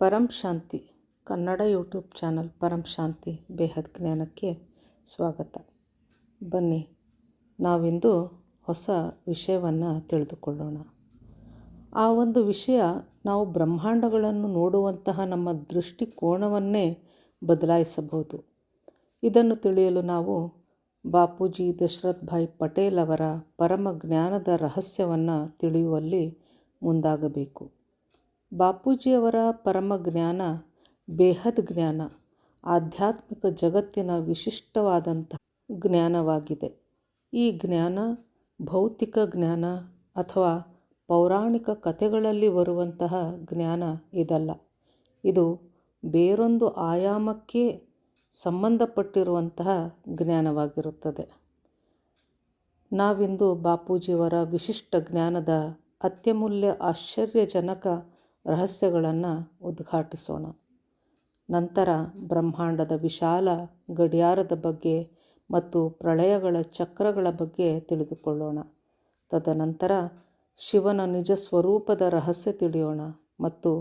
ಪರಂ ಶಾಂತಿ Kannada YouTube channel ಪರಂ ಶಾಂತಿ ಬೇಹದ್ ಜ್ಞಾನಕ್ಕೆ ಸ್ವಾಗತ. ಬನ್ನಿ ನಾವಿಂದು ಹೊಸ ವಿಷಯವನ್ನು ತಿಳಿದುಕೊಳ್ಳೋಣ. ಆ ಒಂದು ವಿಷಯ ನಾವು ಬ್ರಹ್ಮಾಂಡಗಳನ್ನು ನೋಡುವಂತಹ ನಮ್ಮ ದೃಷ್ಟಿಕೋನವನ್ನೇ ಬದಲಾಯಿಸಬಹುದು. ಇದನ್ನು ತಿಳಿಯಲು ನಾವು ಬಾಪೂಜಿ ದಶರಥ್ ಭಾಯ್ ಪಟೇಲ್ ಅವರ ಪರಮ ಜ್ಞಾನದ ರಹಸ್ಯವನ್ನು ತಿಳಿಯುವಲ್ಲಿ ಮುಂದಾಗಬೇಕು. ಬಾಪೂಜಿಯವರ ಪರಮ ಜ್ಞಾನ ಬೇಹದ್ ಜ್ಞಾನ, ಆಧ್ಯಾತ್ಮಿಕ ಜಗತ್ತಿನ ವಿಶಿಷ್ಟವಾದಂಥ ಜ್ಞಾನವಾಗಿದೆ. ಈ ಜ್ಞಾನ ಭೌತಿಕ ಜ್ಞಾನ ಅಥವಾ ಪೌರಾಣಿಕ ಕಥೆಗಳಲ್ಲಿ ಬರುವಂತಹ ಜ್ಞಾನ ಇದಲ್ಲ. ಇದು ಬೇರೊಂದು ಆಯಾಮಕ್ಕೆ ಸಂಬಂಧಪಟ್ಟಿರುವಂತಹ ಜ್ಞಾನವಾಗಿರುತ್ತದೆ. ನಾವಿಂದು ಬಾಪೂಜಿಯವರ ವಿಶಿಷ್ಟ ಜ್ಞಾನದ ಅತ್ಯಮೂಲ್ಯ ಆಶ್ಚರ್ಯಜನಕ ರಹಸ್ಯಗಳನ್ನು ಉದ್ಘಾಟಿಸೋಣ. ನಂತರ ಬ್ರಹ್ಮಾಂಡದ ವಿಶಾಲ ಗಡಿಯಾರದ ಬಗ್ಗೆ ಮತ್ತು ಪ್ರಳಯಗಳ ಚಕ್ರಗಳ ಬಗ್ಗೆ ತಿಳಿದುಕೊಳ್ಳೋಣ. ತದನಂತರ ಶಿವನ ನಿಜ ಸ್ವರೂಪದ ರಹಸ್ಯ ತಿಳಿಯೋಣ ಮತ್ತು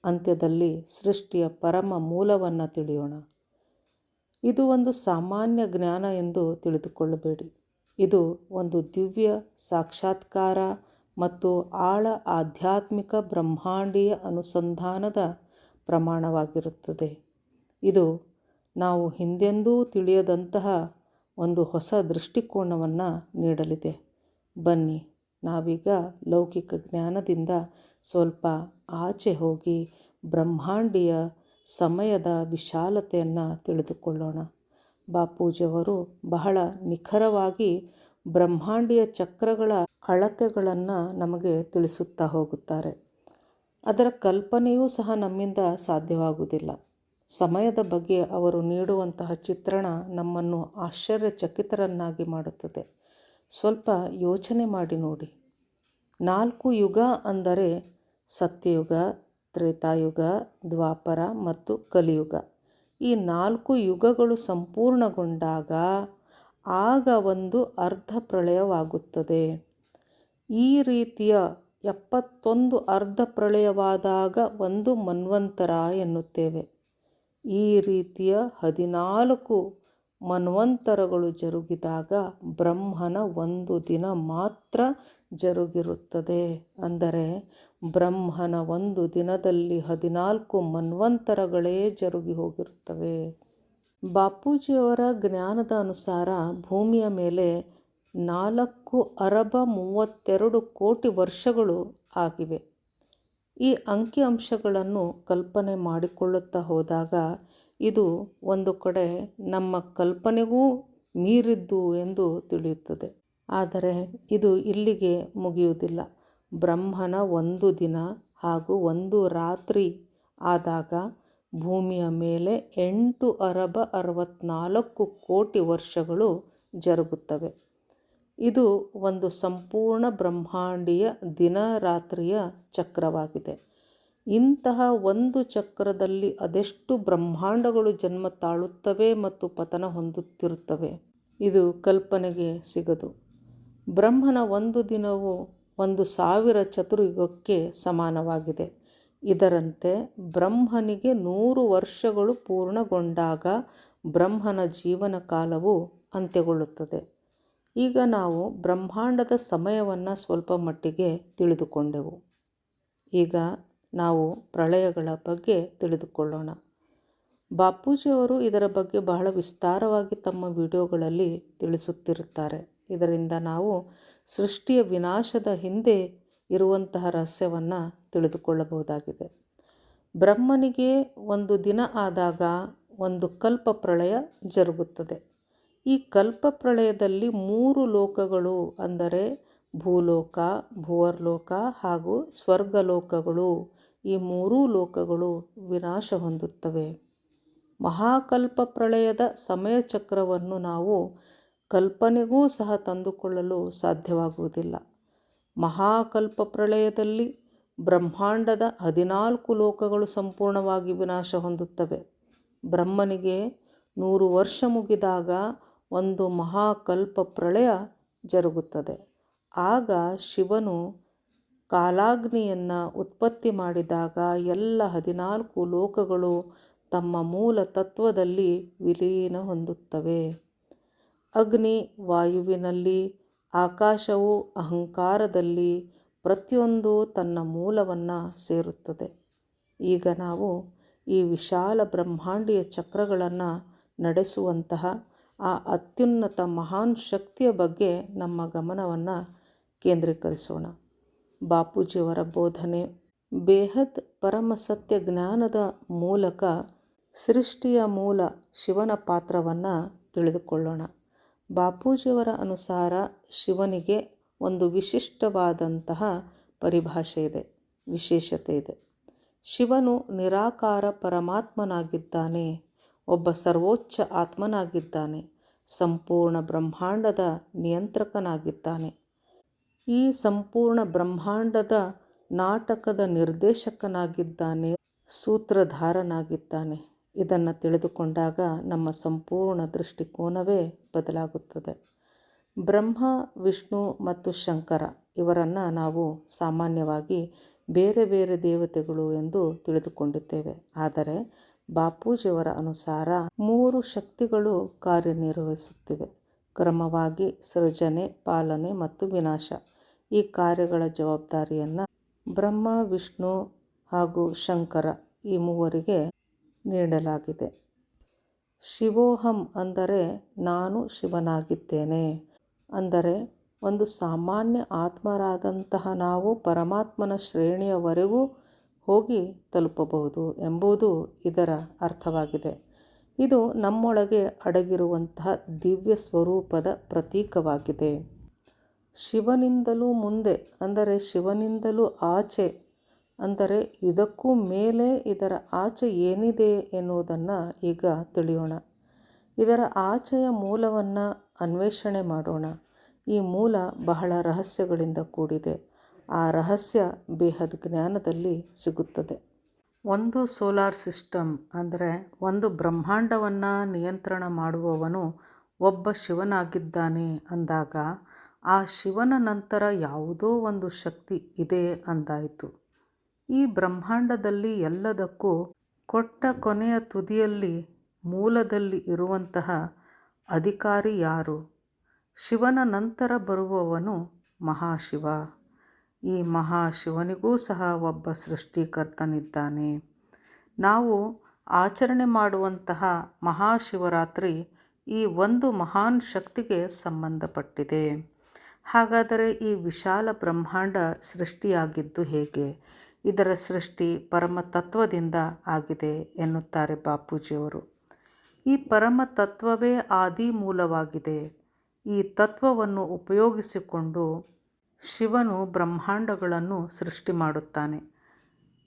ಅಂತ್ಯದಲ್ಲಿ ಸೃಷ್ಟಿಯ ಪರಮ ಮೂಲವನ್ನು ತಿಳಿಯೋಣ. ಇದು ಒಂದು ಸಾಮಾನ್ಯ ಜ್ಞಾನ ಎಂದು ತಿಳಿದುಕೊಳ್ಳಬೇಡಿ. ಇದು ಒಂದು ದಿವ್ಯ ಸಾಕ್ಷಾತ್ಕಾರ ಮತ್ತು ಆಳ ಆಧ್ಯಾತ್ಮಿಕ ಬ್ರಹ್ಮಾಂಡೀಯ ಅನುಸಂಧಾನದ ಪ್ರಮಾಣವಾಗಿರುತ್ತದೆ. ಇದು ನಾವು ಹಿಂದೆಂದೂ ತಿಳಿಯದಂತಹ ಒಂದು ಹೊಸ ದೃಷ್ಟಿಕೋನವನ್ನು ನೀಡಲಿದೆ. ಬನ್ನಿ ನಾವೀಗ ಲೌಕಿಕ ಜ್ಞಾನದಿಂದ ಸ್ವಲ್ಪ ಆಚೆ ಹೋಗಿ ಬ್ರಹ್ಮಾಂಡೀಯ ಸಮಯದ ವಿಶಾಲತೆಯನ್ನು ತಿಳಿದುಕೊಳ್ಳೋಣ. ಬಾಪೂಜಿಯವರು ಬಹಳ ನಿಖರವಾಗಿ ಬ್ರಹ್ಮಾಂಡೀಯ ಚಕ್ರಗಳ ಅಳತೆಗಳನ್ನು ನಮಗೆ ತಿಳಿಸುತ್ತಾ ಹೋಗುತ್ತಾರೆ. ಅದರ ಕಲ್ಪನೆಯೂ ಸಹ ನಮ್ಮಿಂದ ಸಾಧ್ಯವಾಗುವುದಿಲ್ಲ. ಸಮಯದ ಬಗ್ಗೆ ಅವರು ನೀಡುವಂತಹ ಚಿತ್ರಣ ನಮ್ಮನ್ನು ಆಶ್ಚರ್ಯಚಕಿತರನ್ನಾಗಿ ಮಾಡುತ್ತದೆ. ಸ್ವಲ್ಪ ಯೋಚನೆ ಮಾಡಿ ನೋಡಿ. 4 ಯುಗ ಅಂದರೆ ಸತ್ಯಯುಗ, ತ್ರೇತಾಯುಗ, ದ್ವಾಪರ ಮತ್ತು ಕಲಿಯುಗ. ಈ 4 ಯುಗಗಳು ಸಂಪೂರ್ಣಗೊಂಡಾಗ ಆಗ ಒಂದು ಅರ್ಧ ಪ್ರಳಯವಾಗುತ್ತದೆ. ಈ ರೀತಿಯ 71 ಅರ್ಧ ಪ್ರಳಯವಾದಾಗ ಒಂದು ಮನ್ವಂತರ ಎನ್ನುತ್ತೇವೆ. ಈ ರೀತಿಯ 14 ಮನ್ವಂತರಗಳು ಜರುಗಿದಾಗ ಬ್ರಹ್ಮನ ಒಂದು ದಿನ ಮಾತ್ರ ಜರುಗಿರುತ್ತದೆ. ಅಂದರೆ ಬ್ರಹ್ಮನ ಒಂದು ದಿನದಲ್ಲಿ 14 ಮನ್ವಂತರಗಳೇ ಜರುಗಿ ಹೋಗಿರುತ್ತವೆ. ಬಾಪೂಜಿಯವರ ಜ್ಞಾನದ ಅನುಸಾರ ಭೂಮಿಯ ಮೇಲೆ 4,32 ಕೋಟಿ ವರ್ಷಗಳು ಆಗಿವೆ. ಈ ಅಂಕಿಅಂಶಗಳನ್ನು ಕಲ್ಪನೆ ಮಾಡಿಕೊಳ್ಳುತ್ತಾ ಹೋದಾಗ ಇದು ಒಂದು ಕಡೆ ನಮ್ಮ ಕಲ್ಪನೆಗೂ ಮೀರಿದ್ದು ಎಂದು ತಿಳಿಯುತ್ತದೆ. ಆದರೆ ಇದು ಇಲ್ಲಿಗೆ ಮುಗಿಯುವುದಿಲ್ಲ. ಬ್ರಹ್ಮನ ಒಂದು ದಿನ ಹಾಗೂ ಒಂದು ರಾತ್ರಿ ಆದಾಗ ಭೂಮಿಯ ಮೇಲೆ 8,64 ಕೋಟಿ ವರ್ಷಗಳು ಜರುಗುತ್ತವೆ. ಇದು ಒಂದು ಸಂಪೂರ್ಣ ಬ್ರಹ್ಮಾಂಡೀಯ ದಿನ ರಾತ್ರಿಯ ಚಕ್ರವಾಗಿದೆ. ಇಂತಹ ಒಂದು ಚಕ್ರದಲ್ಲಿ ಅದೆಷ್ಟು ಬ್ರಹ್ಮಾಂಡಗಳು ಜನ್ಮ ತಾಳುತ್ತವೆ ಮತ್ತು ಪತನ ಹೊಂದುತ್ತಿರುತ್ತವೆ, ಇದು ಕಲ್ಪನೆಗೆ ಸಿಗದು. ಬ್ರಹ್ಮನ ಒಂದು ದಿನವು 1,000 ಚತುರ್ಯುಗಕ್ಕೆ ಸಮಾನವಾಗಿದೆ. ಇದರಂತೆ ಬ್ರಹ್ಮನಿಗೆ 100 ವರ್ಷಗಳು ಪೂರ್ಣಗೊಂಡಾಗ ಬ್ರಹ್ಮನ ಜೀವನ ಕಾಲವು ಅಂತ್ಯಗೊಳ್ಳುತ್ತದೆ. ಈಗ ನಾವು ಬ್ರಹ್ಮಾಂಡದ ಸಮಯವನ್ನು ಸ್ವಲ್ಪ ಮಟ್ಟಿಗೆ ತಿಳಿದುಕೊಂಡೆವು. ಈಗ ನಾವು ಪ್ರಳಯಗಳ ಬಗ್ಗೆ ತಿಳಿದುಕೊಳ್ಳೋಣ. ಬಾಪೂಜಿಯವರು ಇದರ ಬಗ್ಗೆ ಬಹಳ ವಿಸ್ತಾರವಾಗಿ ತಮ್ಮ ವಿಡಿಯೋಗಳಲ್ಲಿ ತಿಳಿಸುತ್ತಿರುತ್ತಾರೆ. ಇದರಿಂದ ನಾವು ಸೃಷ್ಟಿಯ ವಿನಾಶದ ಹಿಂದೆ ಇರುವಂತಹ ರಹಸ್ಯವನ್ನು ತಿಳಿದುಕೊಳ್ಳಬಹುದಾಗಿದೆ. ಬ್ರಹ್ಮನಿಗೆ ಒಂದು ದಿನ ಆದಾಗ ಒಂದು ಕಲ್ಪ ಪ್ರಳಯ ಜರುಗುತ್ತದೆ. ಈ ಕಲ್ಪ ಪ್ರಳಯದಲ್ಲಿ 3 ಲೋಕಗಳು ಅಂದರೆ ಭೂಲೋಕ, ಭುವರ್ಲೋಕ ಹಾಗೂ ಸ್ವರ್ಗಲೋಕಗಳು, ಈ 3 ಲೋಕಗಳು ವಿನಾಶ ಹೊಂದುತ್ತವೆ. ಮಹಾಕಲ್ಪ ಪ್ರಳಯದ ಸಮಯ ಚಕ್ರವನ್ನು ನಾವು ಕಲ್ಪನೆಗೂ ಸಹ ತಂದುಕೊಳ್ಳಲು ಸಾಧ್ಯವಾಗುವುದಿಲ್ಲ. ಮಹಾಕಲ್ಪ ಪ್ರಳಯದಲ್ಲಿ ಬ್ರಹ್ಮಾಂಡದ 14 ಲೋಕಗಳು ಸಂಪೂರ್ಣವಾಗಿ ವಿನಾಶ ಹೊಂದುತ್ತವೆ. ಬ್ರಹ್ಮನಿಗೆ 100 ವರ್ಷ ಮುಗಿದಾಗ ಒಂದು ಮಹಾಕಲ್ಪ ಪ್ರಳಯ ಜರುಗುತ್ತದೆ. ಆಗ ಶಿವನು ಕಾಲಾಗ್ನಿಯನ್ನು ಉತ್ಪತ್ತಿ ಮಾಡಿದಾಗ ಎಲ್ಲ 14 ಲೋಕಗಳು ತಮ್ಮ ಮೂಲ ತತ್ವದಲ್ಲಿ ವಿಲೀನ ಹೊಂದುತ್ತವೆ. ಅಗ್ನಿ ವಾಯುವಿನಲ್ಲಿ, ಆಕಾಶವು ಅಹಂಕಾರದಲ್ಲಿ, ಪ್ರತಿಯೊಂದು ತನ್ನ ಮೂಲವನ್ನು ಸೇರುತ್ತದೆ. ಈಗ ನಾವು ಈ ವಿಶಾಲ ಬ್ರಹ್ಮಾಂಡೀಯ ಚಕ್ರಗಳನ್ನು ನಡೆಸುವಂತಹ ಆ ಅತ್ಯುನ್ನತ ಮಹಾನ್ ಶಕ್ತಿಯ ಬಗ್ಗೆ ನಮ್ಮ ಗಮನವನ್ನು ಕೇಂದ್ರೀಕರಿಸೋಣ. ಬಾಪೂಜಿಯವರ ಬೋಧನೆ ಬೇಹದ್ ಪರಮಸತ್ಯ ಜ್ಞಾನದ ಮೂಲಕ ಸೃಷ್ಟಿಯ ಮೂಲ ಶಿವನ ಪಾತ್ರವನ್ನು ತಿಳಿದುಕೊಳ್ಳೋಣ. ಬಾಪೂಜಿಯವರ ಅನುಸಾರ ಶಿವನಿಗೆ ಒಂದು ವಿಶಿಷ್ಟವಾದಂತಹ ಪರಿಭಾಷೆ ಇದೆ, ವಿಶೇಷತೆ ಇದೆ. ಶಿವನು ನಿರಾಕಾರ ಪರಮಾತ್ಮನಾಗಿದ್ದಾನೆ, ಒಬ್ಬ ಸರ್ವೋಚ್ಚ ಆತ್ಮನಾಗಿದ್ದಾನೆ, ಸಂಪೂರ್ಣ ಬ್ರಹ್ಮಾಂಡದ ನಿಯಂತ್ರಕನಾಗಿದ್ದಾನೆ. ಈ ಸಂಪೂರ್ಣ ಬ್ರಹ್ಮಾಂಡದ ನಾಟಕದ ನಿರ್ದೇಶಕನಾಗಿದ್ದಾನೆ, ಸೂತ್ರಧಾರನಾಗಿದ್ದಾನೆ. ಇದನ್ನು ತಿಳಿದುಕೊಂಡಾಗ ನಮ್ಮ ಸಂಪೂರ್ಣ ದೃಷ್ಟಿಕೋನವೇ ಬದಲಾಗುತ್ತದೆ. ಬ್ರಹ್ಮ, ವಿಷ್ಣು ಮತ್ತು ಶಂಕರ ಇವರನ್ನು ನಾವು ಸಾಮಾನ್ಯವಾಗಿ ಬೇರೆ ಬೇರೆ ದೇವತೆಗಳು ಎಂದು ತಿಳಿದುಕೊಂಡಿದ್ದೇವೆ. ಆದರೆ ಬಾಪೂಜಿಯವರ ಅನುಸಾರ 3 ಶಕ್ತಿಗಳು ಕಾರ್ಯನಿರ್ವಹಿಸುತ್ತಿವೆ. ಕ್ರಮವಾಗಿ ಸೃಜನೆ, ಪಾಲನೆ ಮತ್ತು ವಿನಾಶ. ಈ ಕಾರ್ಯಗಳ ಜವಾಬ್ದಾರಿಯನ್ನು ಬ್ರಹ್ಮ, ವಿಷ್ಣು ಹಾಗೂ ಶಂಕರ ಈ ಮೂವರಿಗೆ ನೀಡಲಾಗಿದೆ. ಶಿವೋಹಂ ಅಂದರೆ ನಾನು ಶಿವನಾಗಿದ್ದೇನೆ, ಅಂದರೆ ಒಂದು ಸಾಮಾನ್ಯ ಆತ್ಮರಾದಂತಹ ನಾವು ಪರಮಾತ್ಮನ ಶ್ರೇಣಿಯವರೆಗೂ ಹೋಗಿ ತಲುಪಬಹುದು ಎಂಬುದು ಇದರ ಅರ್ಥವಾಗಿದೆ. ಇದು ನಮ್ಮೊಳಗೆ ಅಡಗಿರುವಂತಹ ದಿವ್ಯ ಸ್ವರೂಪದ ಪ್ರತೀಕವಾಗಿದೆ. ಶಿವನಿಂದಲೂ ಮುಂದೆ ಅಂದರೆ ಶಿವನಿಂದಲೂ ಆಚೆ ಅಂದರೆ ಇದಕ್ಕೂ ಮೇಲೆ ಇದರ ಆಚೆ ಏನಿದೆ ಎನ್ನುವುದನ್ನು ಈಗ ತಿಳಿಯೋಣ. ಇದರ ಆಚೆಯ ಮೂಲವನ್ನು ಅನ್ವೇಷಣೆ ಮಾಡೋಣ. ಈ ಮೂಲ ಬಹಳ ರಹಸ್ಯಗಳಿಂದ ಕೂಡಿದೆ. ಆ ರಹಸ್ಯ ಬೇಹದ್ ಜ್ಞಾನದಲ್ಲಿ ಸಿಗುತ್ತದೆ. ಒಂದು ಸೋಲಾರ್ ಸಿಸ್ಟಮ್ ಅಂದರೆ ಒಂದು ಬ್ರಹ್ಮಾಂಡವನ್ನು ನಿಯಂತ್ರಣ ಮಾಡುವವನು ಒಬ್ಬ ಶಿವನಾಗಿದ್ದಾನೆ ಅಂದಾಗ ಆ ಶಿವನ ನಂತರ ಯಾವುದೋ ಒಂದು ಶಕ್ತಿ ಇದೆ ಅಂದಾಯಿತು. ಈ ಬ್ರಹ್ಮಾಂಡದಲ್ಲಿ ಎಲ್ಲದಕ್ಕೂ ಕೊಟ್ಟ ಕೊನೆಯ ತುದಿಯಲ್ಲಿ ಮೂಲದಲ್ಲಿ ಇರುವಂತಹ ಅಧಿಕಾರಿ ಯಾರು? ಶಿವನ ನಂತರ ಬರುವವನು ಮಹಾಶಿವ. ಈ ಮಹಾಶಿವನಿಗೂ ಸಹ ಒಬ್ಬ ಸೃಷ್ಟಿಕರ್ತನಿದ್ದಾನೆ. ನಾವು ಆಚರಣೆ ಮಾಡುವಂತಹ ಮಹಾಶಿವರಾತ್ರಿ ಈ ಒಂದು ಮಹಾನ್ ಶಕ್ತಿಗೆ ಸಂಬಂಧಪಟ್ಟಿದೆ. ಹಾಗಾದರೆ ಈ ವಿಶಾಲ ಬ್ರಹ್ಮಾಂಡ ಸೃಷ್ಟಿಯಾಗಿದ್ದು ಹೇಗೆ? ಇದರ ಸೃಷ್ಟಿ ಪರಮತತ್ವದಿಂದ ಆಗಿದೆ ಎನ್ನುತ್ತಾರೆ ಬಾಪೂಜಿಯವರು. ಈ ಪರಮತತ್ವವೇ ಆದಿ ಮೂಲವಾಗಿದೆ. ಈ ತತ್ವವನ್ನು ಉಪಯೋಗಿಸಿಕೊಂಡು ಶಿವನು ಬ್ರಹ್ಮಾಂಡಗಳನ್ನು ಸೃಷ್ಟಿ ಮಾಡುತ್ತಾನೆ.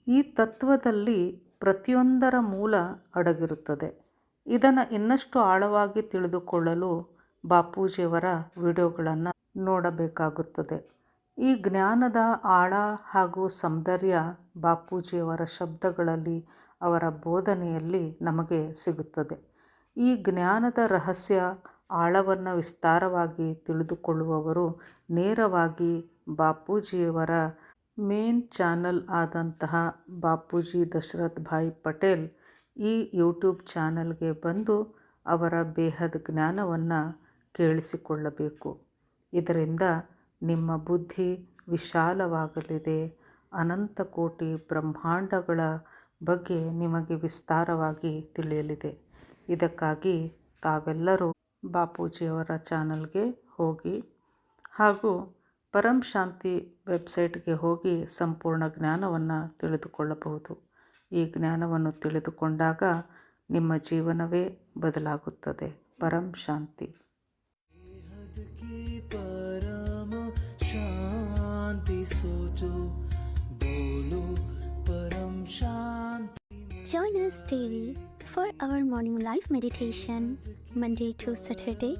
ಈ ತತ್ವದಲ್ಲಿ ಪ್ರತಿಯೊಂದರ ಮೂಲ ಅಡಗಿರುತ್ತದೆ. ಇದನ್ನು ಇನ್ನಷ್ಟು ಆಳವಾಗಿ ತಿಳಿದುಕೊಳ್ಳಲು ಬಾಪೂಜಿಯವರ ವಿಡಿಯೋಗಳನ್ನು ನೋಡಬೇಕಾಗುತ್ತದೆ. ಈ ಜ್ಞಾನದ ಆಳ ಹಾಗೂ ಸೌಂದರ್ಯ ಬಾಪೂಜಿಯವರ ಶಬ್ದಗಳಲ್ಲಿ, ಅವರ ಬೋಧನೆಯಲ್ಲಿ ನಮಗೆ ಸಿಗುತ್ತದೆ. ಈ ಜ್ಞಾನದ ರಹಸ್ಯ ಆಳವನ್ನು ವಿಸ್ತಾರವಾಗಿ ತಿಳಿದುಕೊಳ್ಳುವವರು ನೇರವಾಗಿ ಬಾಪೂಜಿಯವರ ಮೇನ್ ಚಾನಲ್ ಆದಂತಹ ಬಾಪೂಜಿ ದಶರಥ್ ಭಾಯ್ ಪಟೇಲ್ ಈ ಯೂಟ್ಯೂಬ್ ಚಾನಲ್ಗೆ ಬಂದು ಅವರ ಬೇಹದ್ ಜ್ಞಾನವನ್ನು ಕೇಳಿಸಿಕೊಳ್ಳಬೇಕು. ಇದರಿಂದ ನಿಮ್ಮ ಬುದ್ಧಿ ವಿಶಾಲವಾಗಲಿದೆ. ಅನಂತ ಕೋಟಿ ಬ್ರಹ್ಮಾಂಡಗಳ ಬಗ್ಗೆ ನಿಮಗೆ ವಿಸ್ತಾರವಾಗಿ ತಿಳಿಯಲಿದೆ. ಇದಕ್ಕಾಗಿ ತಾವೆಲ್ಲರೂ ಬಾಪೂಜಿಯವರ ಚಾನಲ್ಗೆ ಹೋಗಿ ಹಾಗೂ ಪರಂ ಶಾಂತಿ ವೆಬ್ಸೈಟ್ಗೆ ಹೋಗಿ ಸಂಪೂರ್ಣ ಜ್ಞಾನವನ್ನು ತಿಳಿದುಕೊಳ್ಳಬಹುದು. ಈ ಜ್ಞಾನವನ್ನು ತಿಳಿದುಕೊಂಡಾಗ ನಿಮ್ಮ ಜೀವನವೇ ಬದಲಾಗುತ್ತದೆ. ಪರಂ ಶಾಂತಿ. Join us daily for our morning live meditation, Monday to Saturday,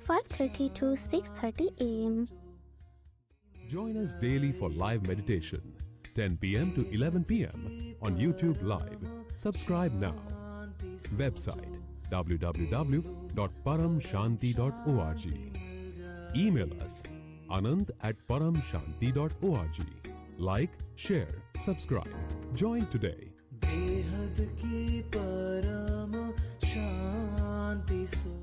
5:30 to 6:30 a.m. Join us daily for live meditation, 10 p.m. to 11 p.m. on YouTube Live. Subscribe now. Website www.paramshanti.org. Email us anand@paramshanti.org. Like, share, subscribe. Join today. बेहद की परम शांति सो